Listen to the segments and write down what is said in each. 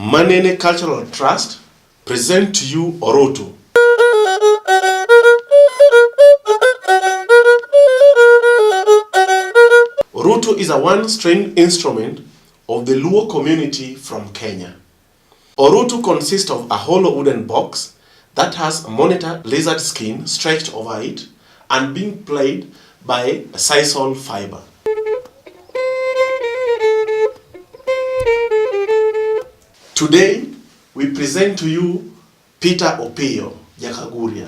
MANENE Cultural Trust present to you Orutu. Orutu is a one-string instrument of the Luo community from Kenya. Orutu consists of a hollow wooden box that has a monitor lizard skin stretched over it and being played by a sisal fiber. Today, we present to you Peter Opio Yakaguria.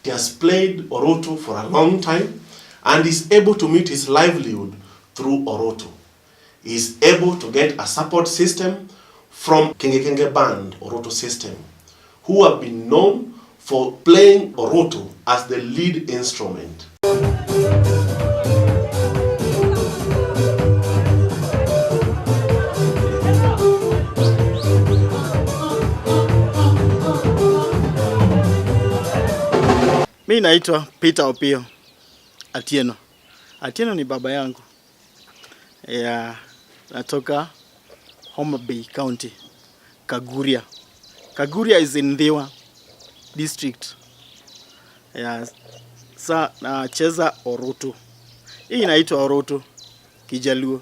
He has played Orutu for a long time and is able to meet his livelihood through Orutu. He is able to get a support system from Kenge band Orutu system, who have been known for playing Orutu as the lead instrument. Mimi naitwa Peter Opio Atieno. Atieno ni baba yangu. Natoka Homa Bay County, Kaguria. Kaguria is in Dhiwa district. Nacheza Orutu. Hii inaitwa Orutu Kijaluo.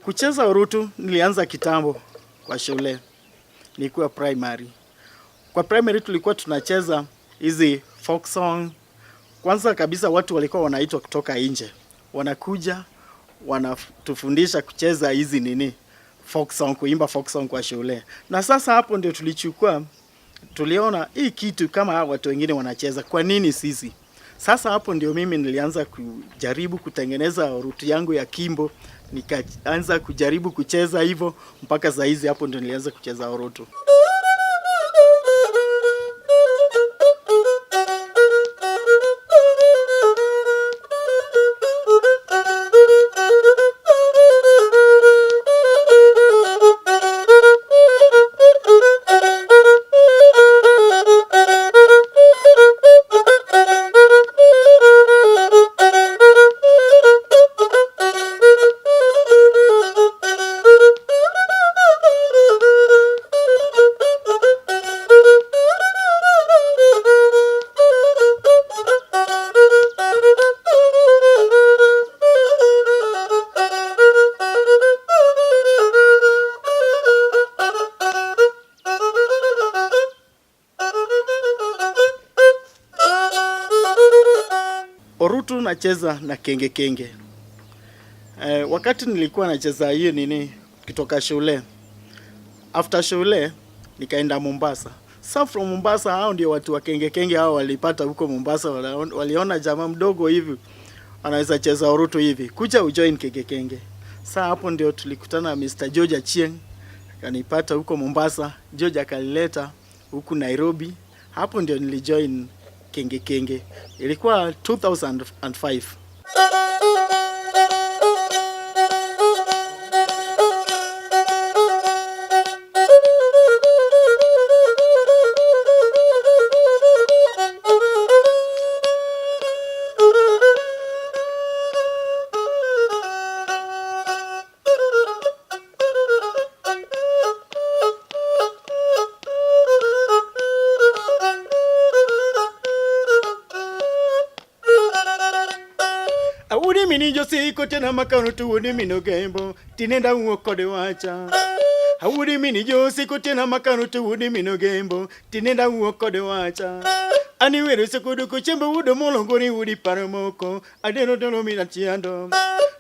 Kucheza Orutu nilianza kitambo kwa shule. Nilikuwa primary. Kwa primary tulikuwa tunacheza hizi folk song. Kwanza kabisa watu walikuwa wanaitwa kutoka nje. Wanakuja, wanatufundisha kucheza hizi folk song, kuimba folk song kwa shule. Na sasa hapo ndio tuliona hii kitu kama watu wengine wanacheza, kwa nini sisi? Sasa hapo ndio mimi nilianza kujaribu kutengeneza Orutu yangu ya kimbo. Nikaanza kujaribu kucheza hivyo mpaka saa hizi hapo ndio nilianza kucheza Orutu. Orutu nacheza na Kenge. Wakati nilikuwa nacheza hiyo kutoka shule. After shule nikaenda Mombasa. So from Mombasa hao ndio watu wa Kenge hao walipata huko Mombasa, waliona jamaa mdogo hivi anaweza cheza Orutu hivi. Kuja ujoin Kenge. Sasa hapo ndio tulikutana Mr. George Achieng. Akanipata huko Mombasa, George akalileta huku Nairobi. Hapo ndio nilijoin Kenge. Ilikuwa 2005. Awudi mini josi kote na makano tuwudi mino gembo tinenda uokode wacha. Awudi mini josi kote na makano tuwudi mino gembo tinenda uokode wacha. Ani wero sekudu kuchembo udo molongori udi paramoko adeno dolo minachiando.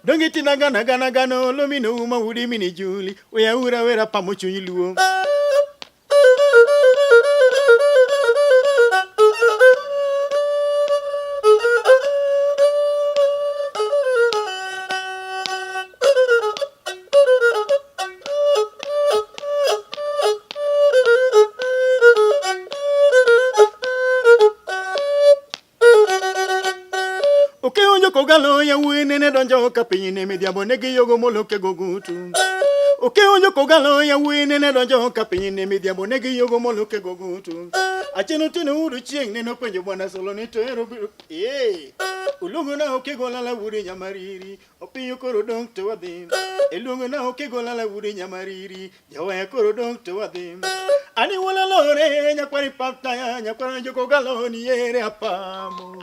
Dongi tinagana lomino uma udi mini juli wea ura wera pamochu iluo. kogalo ya winene donjo kapine midhiambo negi yogo moloke gogutu. Okeonjo kogalo ya winene donjo kapine midhiambo negi yogo moloke gogutu. Acheno tino uru chieng neno penjo bwana solo ni tero biro. Ulungu na okegola la wuri nyamariri. Opiyo koro dong to wadhi. Elungu na okegola la wuri nyamariri. Jawa koro dong to wadhi. Ani wala lore nyakwari paptaya nyakwari joko galo ni ere apamo.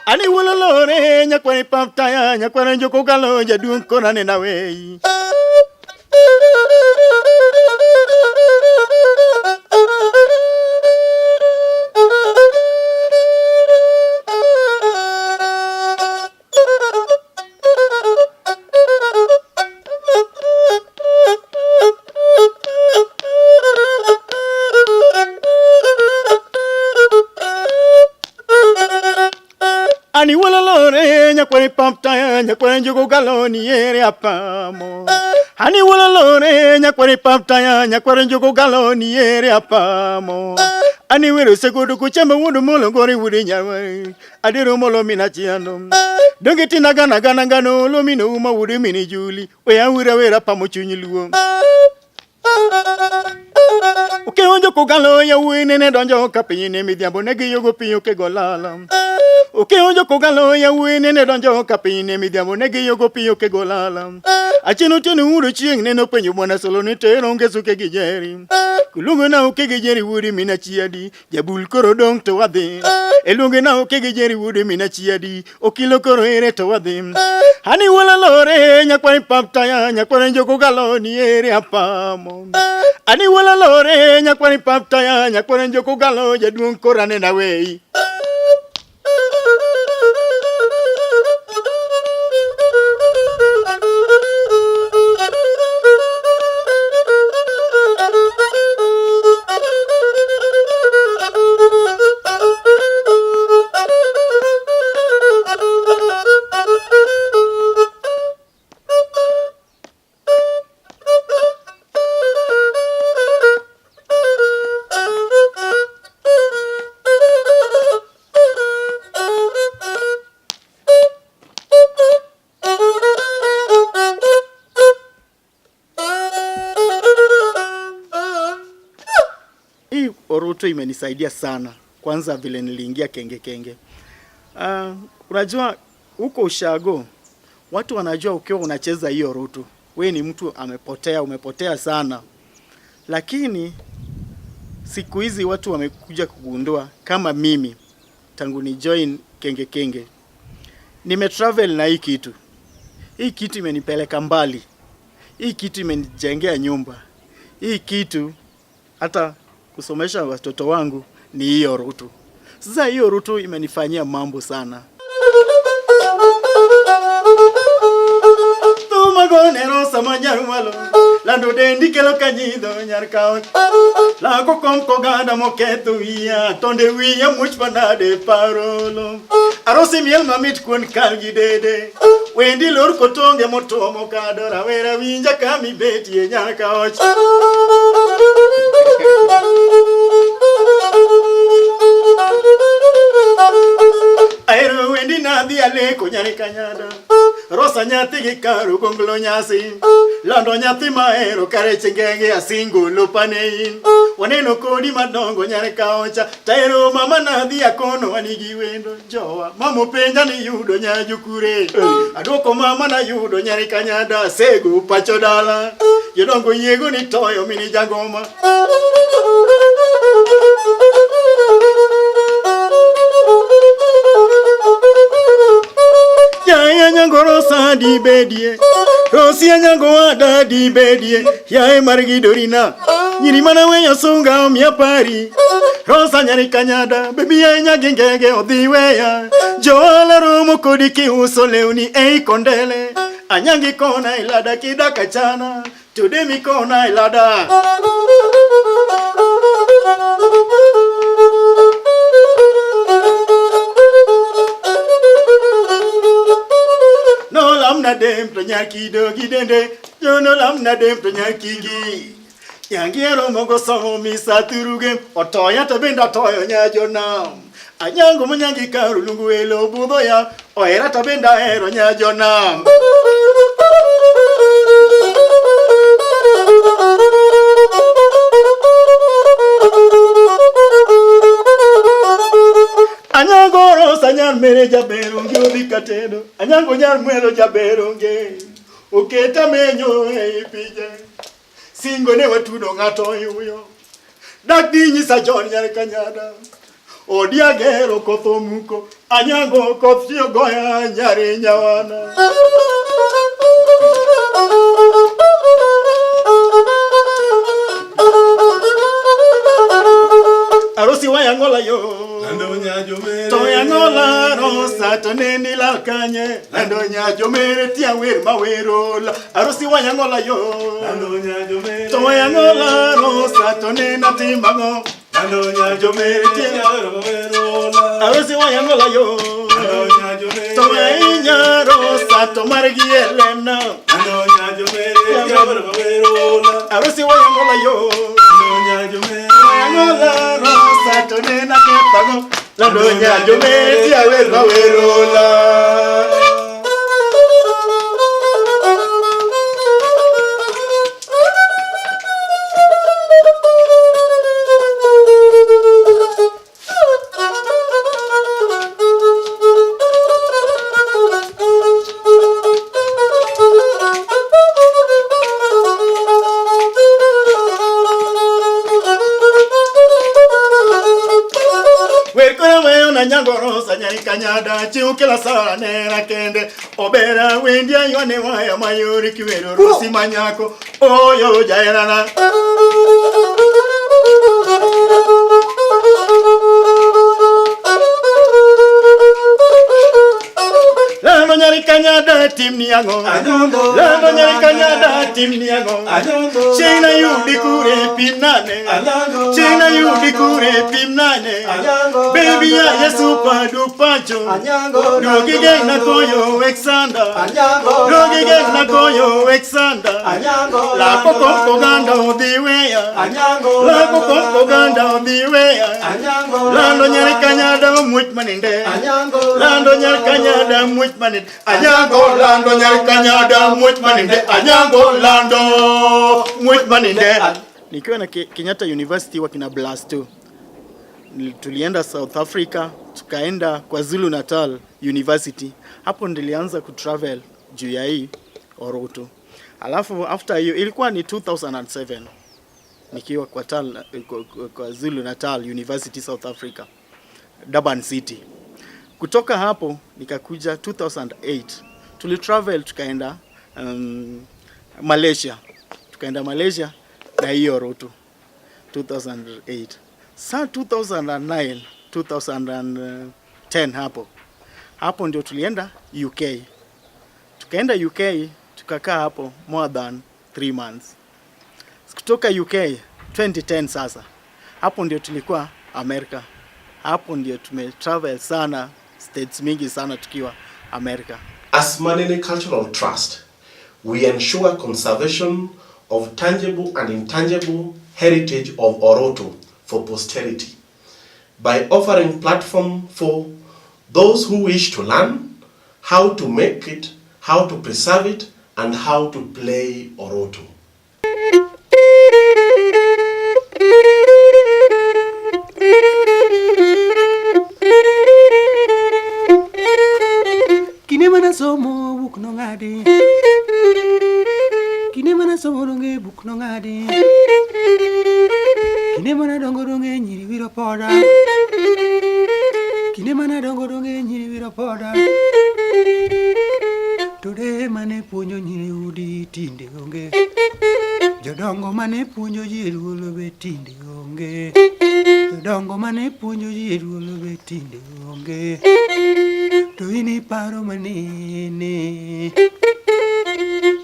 Ani wala lore nyakwari paptaya nyakwari joko galo jaduong konane na wei. Ani wala lore nyakwari paptaya nyakwari joko galo ni ere apamo. Ani wala lore nyakwari paptaya nyakwari joko galo ni ere apamo. Ani wero segudu kuchamba wudu molo gori wudi nyawai. Adiru molo minachiano. Dongeti nagana gana gano lo mino uma wudi mini juli. Wea wira pamo chunyiluo. Okeonjo kogalo ya winene donjo kapine midhiambo negi yogo piyo ke golala. Okeonjo kogalo ya winene donjo kapine midhiambo negi yogo piyo ke golala. Acheno tino uru chieng neno penjo bwana solo ni tero ngesuke gijeri. Kulungu na oke gijeri wudi mina chiadi. Jabul koro dong to wadhi. Elungu na oke gijeri wudi mina chiadi. Okilo koro ere to wadhi. Hani wala lore nyakwari paptaya nyakwari joko galo ni ere apamo. Ani wala lore nyakwari paptaya nyakwari joko galo jaduong korane na wei. Orutu imenisaidia sana. Kwanza vile niliingia Kenge. Unajua huko ushago watu wanajua ukiwa unacheza hiyo Orutu wewe ni mtu umepotea sana. Lakini siku hizi watu wamekuja kugundua kama mimi tangu ni join Kenge. Nimetravel na hii kitu. Hii kitu imenipeleka mbali. Hii kitu imenijengea nyumba. Hii kitu hata kusomesha watoto wangu ni hiyo Orutu. Sasa hiyo Orutu imenifanyia mambo sana. Tumagonero samanyarumalo lando dendi kelo kanyido nyarkaot la kokom kogada moketo iya tonde wiya muchpanade parolo arosi miel mamit kuon kalgi dede wendi lor kotonge motomo kadora wera winja kami betie nyarkaot. Aero wendi nadhi aleko nyari kanyada rosa nyathi gi karu gonglo nyasi lando nyathi maero kare chengenge asingo lopanein waneno kodi madongo nyari kaocha taero mama nadhi akono anigi wendo jowa mamo penja ni yudo nyajukure adoko mama na yudo nyari kanyada sego pacho dala yodongo yego ni toyo mini jagoma. Ya nyango rosa di bedie rosi ya nyango ada di bedie ya margidorina nyiri mana weya sunga miapari rosa nyari kanyada baby ya nyagengege odhiweya jola romo kodiki uso leuni kondele anyangi kona ilada kidaka chana tudemi kona ilada. Lamna dem to nyaki do gidende jono lamna dem to nyaki gi yangiero mogo somo misaturuge otoya to benda toyo nya jonam Anyango munyangi karu lungu elo budho ya oera tabenda ero nyajona. Anyango rosa nyan mere jaberonge obikatendo. Anyango nyan mwelo jaberonge. Oketa menyo pije. Singo ne watudo ngato yuyo. Dak dinyi sa John nyar kanyada. Odia gero kothomuko. Anyango kothio goya nyare nyawana. Arosi wayangola yo. Toyangola rosa toneni la kanye. Landonya jomere tia wer mawerola. Arosi wayangola yo. Toyangola rosa tonena timbango. Landonya jomere tia wer mawerola. Arosi wayangola yo. Toyanya rosa tomargi elena. Landonya jomere tia wer mawerola. Arosi wayangola yo. Toyangola rosa tonena timbango. Landonya jomere tia wer mawerola. Nyangorosa nyari kanyada chiukela sane rakende obera wendia yone waya mayuri kiwero rosi manyako oyo jairana Lando nyari kanyada timni yango Lando nyari kanyada timni yango China yudi kure pimnane China yudi kure pimnane Baby ya yesu padu pancho Dogi gang na koyo Alexander Dogi gang na koyo Alexander La koko ganda odiweya La koko ganda odiweya Lando nyari kanyada much maninde Lando nyari kanyada much maninde Anyango lando nyari kanyada much maninde Anyango lando much maninde. Nikiwa na Kenyatta University wakina blast tu. Tulienda South Africa, tukaenda kwa Zulu Natal University. Hapo nilianza kutravel juu ya hii Orutu. Alafu after hiyo ilikuwa ni 2007. Nikiwa kwa Zulu Natal University South Africa, Durban City. Kutoka hapo nikakuja 2008. Tulitravel tukaenda Malaysia. Tukaenda Malaysia na hiyo Orutu 2008. Saa 2009, 2010 hapo ndio tulienda UK. Tukaenda UK, tukakaa hapo more than 3 months. Kutoka UK 2010 sasa. Hapo ndio tulikuwa America. Hapo ndio tumetravel sana, states mingi sana tukiwa America. As MANENE Cultural Trust, we ensure conservation of tangible and intangible heritage of Orutu for posterity by offering platform for those who wish to learn how to make it, how to preserve it, and how to play Orutu. Kine mana somo buk no ngadi. Kine mana somo ronge buk no ngadi. Kine mana dongo ronge nyiri wiro poda. Kine mana dongo ronge nyiri wiro poda. Tode mane puonjo nyiri udi tinde onge. Jodongo mane puonjo ji ruolo be tinde onge. Jodongo mane puonjo ji ruolo be tinde onge. To ini paro manene.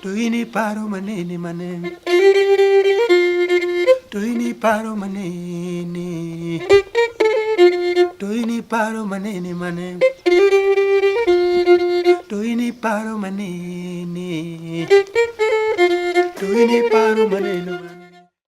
To ini paro manene manene. To ini paro manene. To ini paro manene manene. To ini paro manene. To ini paro manene.